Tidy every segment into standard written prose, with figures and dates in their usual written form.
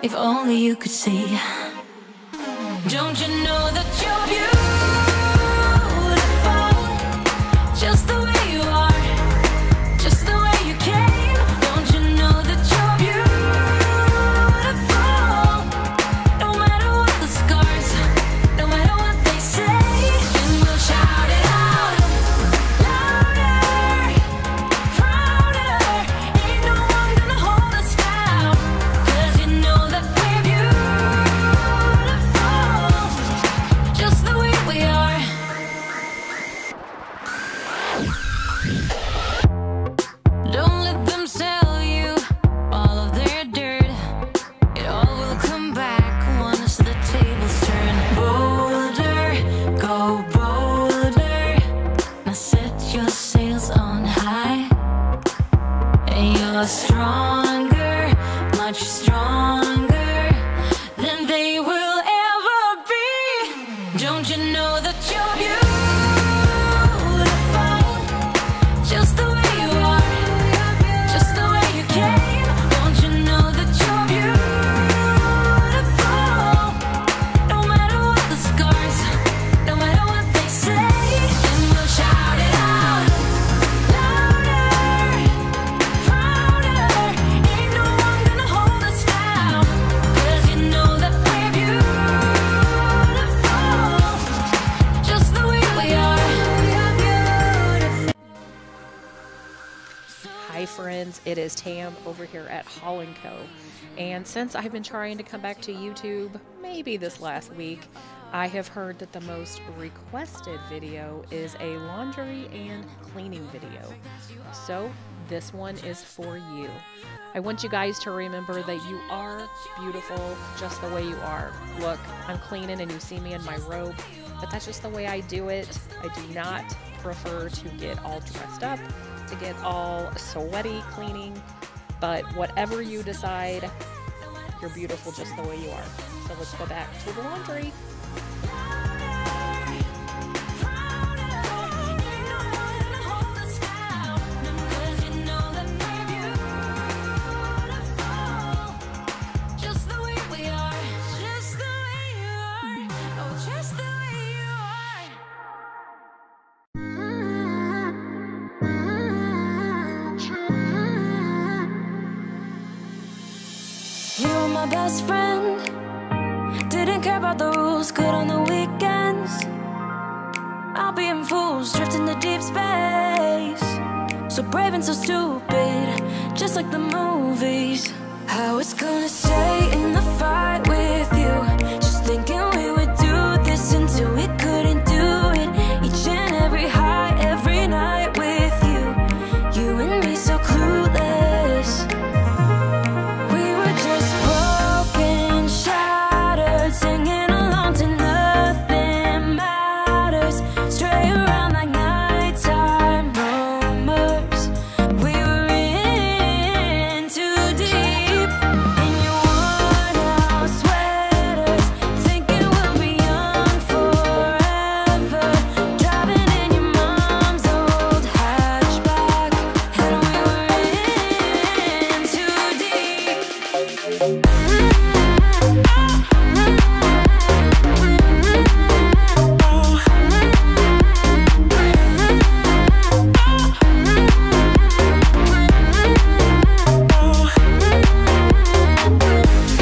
If only you could see. Don't you know that you're beautiful, just the way you are, just the way you came. Don't you know that you're beautiful, no matter what the scars, no matter what they say. And we'll shout it out louder, prouder. Ain't no one gonna hold us down, 'cause you know that we're beautiful, just the way we are. Don't let them sell you all of their dirt. It all will come back once the tables turn. Bolder, go bolder. Now set your sails on high. And you're stronger, much stronger than they will ever be. Don't you know that you're beautiful, just the way you are, just the way you came. Don't you know that you're beautiful, no matter what the scars, no matter what they say. And we'll shout it out louder, prouder. Ain't no one gonna hold us down, 'cause you know that we're beautiful, just the way we are. Hi friends, it is Tam over here at HaulandCo, and since I've been trying to come back to YouTube, maybe this last week, I have heard that the most requested video is a laundry and cleaning video. So this one is for you. I want you guys to remember that you are beautiful just the way you are. Look, I'm cleaning and you see me in my robe, but that's just the way I do it. I do not prefer to get all dressed up, to get all sweaty cleaning, but whatever you decide, you're beautiful just the way you are. So let's go back to the laundry. You were my best friend, didn't care about the rules, good on the weekends. I'll be in fools, drifting to deep space. So brave and so stupid, just like the movies. I was gonna stay in the fight with you, just thinking we would do this until we couldn't do it. Each and every high, every night with you, you and me so clueless. We were just broken, shattered, singing along to nothing matters. Stray around like nighttime rumors. We were in too deep, in your worn-out sweaters, thinking we'll be young forever. Driving in your mom's old hatchback, and we were in too deep.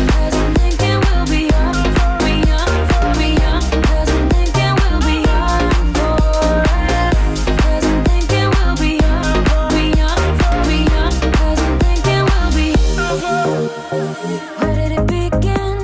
Cause I'm thinking we'll be young, be young, be young. Cause I'm thinking we'll be young forever. Cause I'm thinking we'll be young, be young, be young. Cause I'm thinking we'll be. Where did it begin?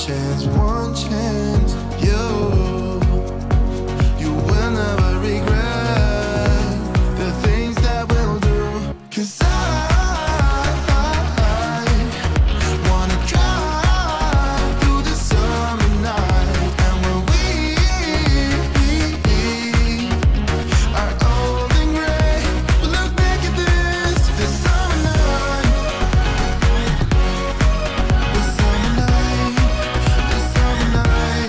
one chance. You will never regret the things that we'll do. 'Cause I wanna drive through the summer night. And when we are old and gray, we'll look back at this summer night. The summer night, the summer night.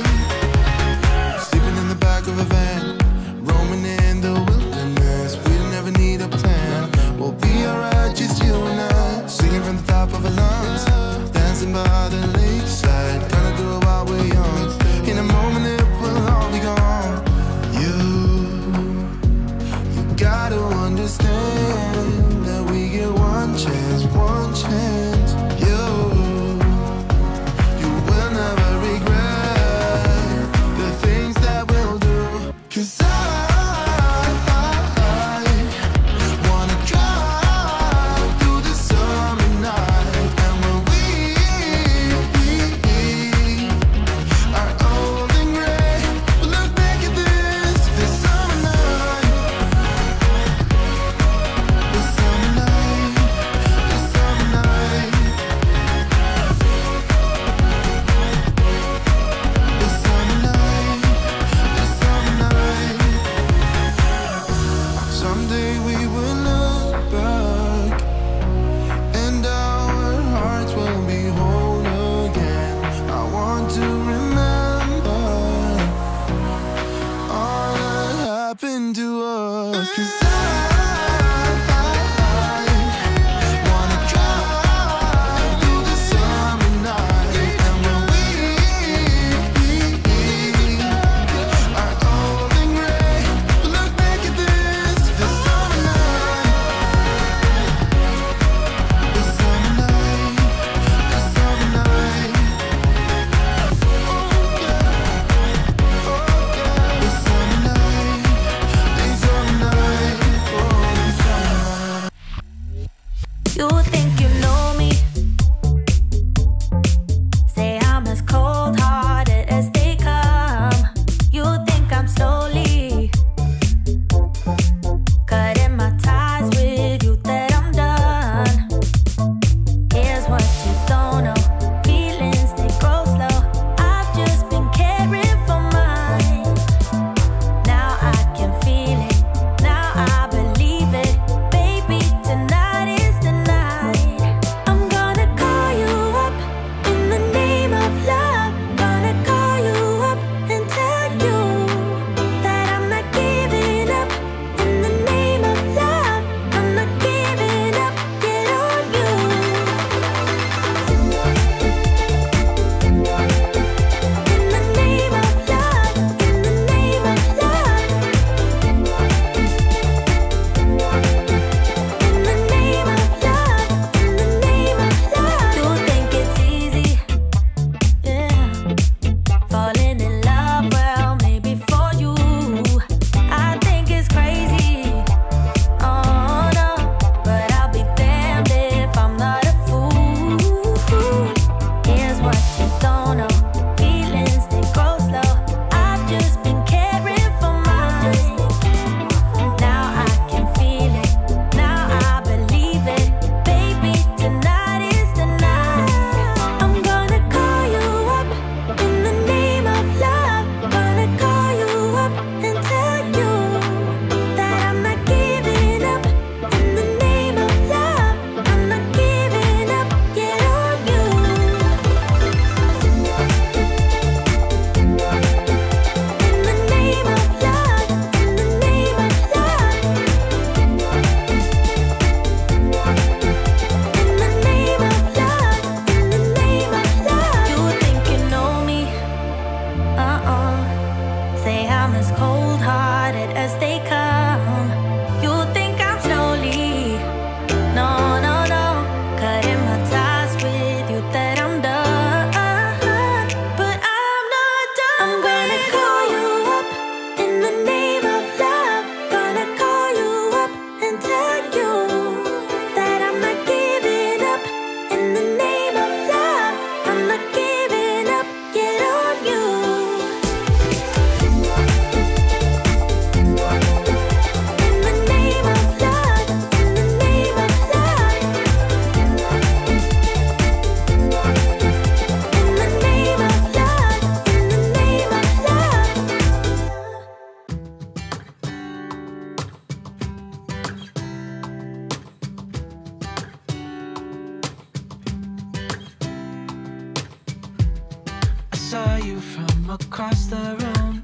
saw you from across the room.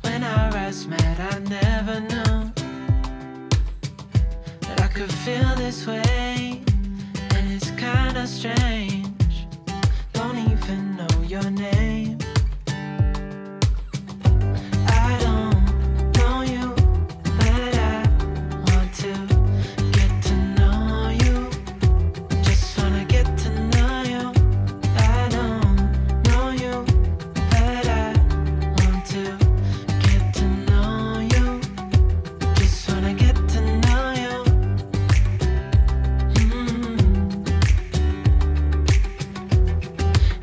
When our eyes met, I never knew that I could feel this way, and it's kinda strange. Don't even know your name. I don't know you, but I want to get to know you. Just wanna get to know you. I don't know you, but I want to get to know you. Just wanna get to know you.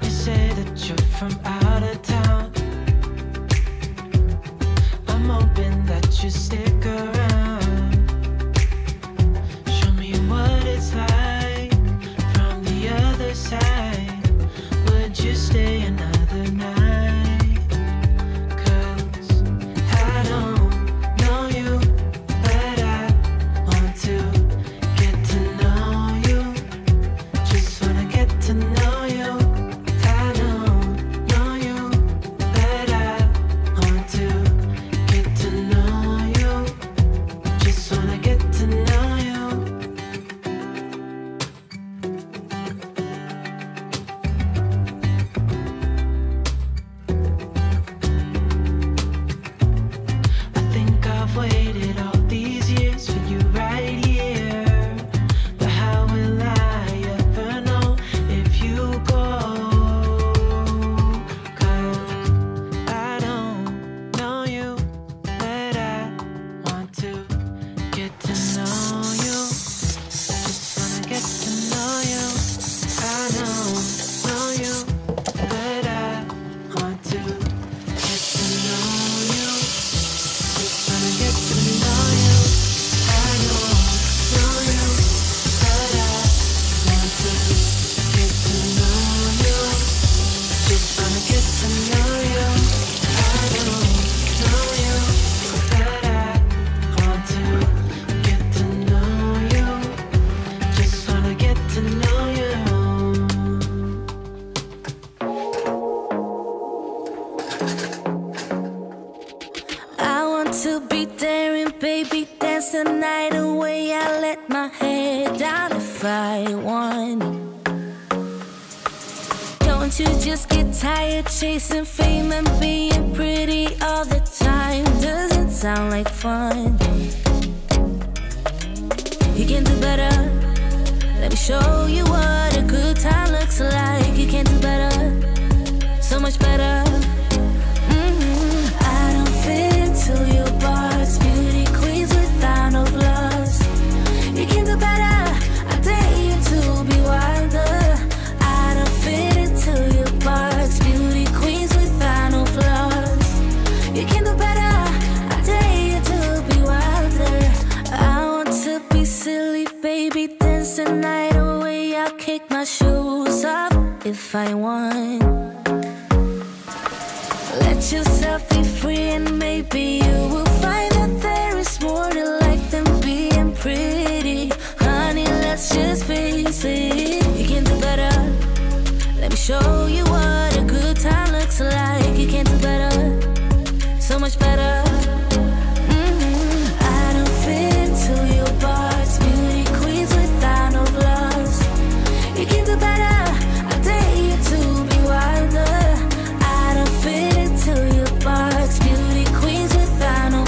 You say that you're from out of town. I'm hoping that you stick around. Show me what it's like from the other side. Would you stay another night? 'Cause I don't know you, but I want to get to know you. Just wanna get to know you. I don't know you, but I want to get to know you. Just wanna get to know you. I think I've waited all these years for you right here. But how will I ever know if you go? 'Cause I don't know you, but I want to get to know you. Just wanna get to know you. I don't know you, but I want to get to know you. Just wanna get to know you. I don't know you, but I want to get to know you. Just wanna get to know you. I don't know you, but I want to get to know you. Just wanna get to know you. I want to be daring, baby, dance the night away. I let my head down if I want. Don't you just get tired chasing fame and being pretty all the time? Doesn't sound like fun. You can do better. Let me show you what a good time looks like. You can do better, so much better. I don't fit into your box, beauty queens without no flaws. You can do better. I dare you to be wilder. I don't fit into your box, beauty queens without no flaws. You can do better. I dare you to be wilder. I want to be silly, baby, dance the night away. I'll kick my shoes off if I want. Let yourself be free, and maybe you will find that there is more to life than being pretty. Honey, let's just face it. You can do better. Let me show you what a good time looks like. You can do better, so much better. I don't fit into your box, beauty queens without no flaws. You can do better. I dare you to be wilder. I don't fit into your box, beauty queens without no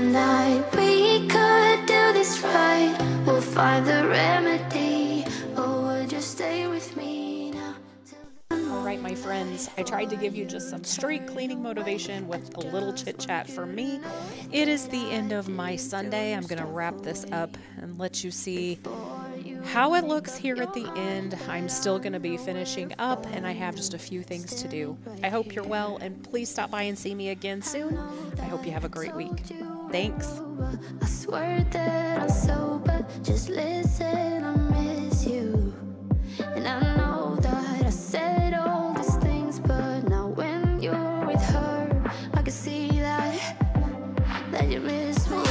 tonight. We could do this right. We'll find the remedy. Or would you stay with me now? All right, my friends, I tried to give you just some street cleaning motivation with a little chit chat from me. It is the end of my Sunday. I'm going to wrap this up and let you see how it looks here at the end. I'm still going to be finishing up, and I have just a few things to do. I hope you're well, and please stop by and see me again soon. I hope you have a great week. Thanks. I swear that I'm sober. Just listen, I miss you. And I know that I said all these things, but now when you're with her, I can see that you miss me.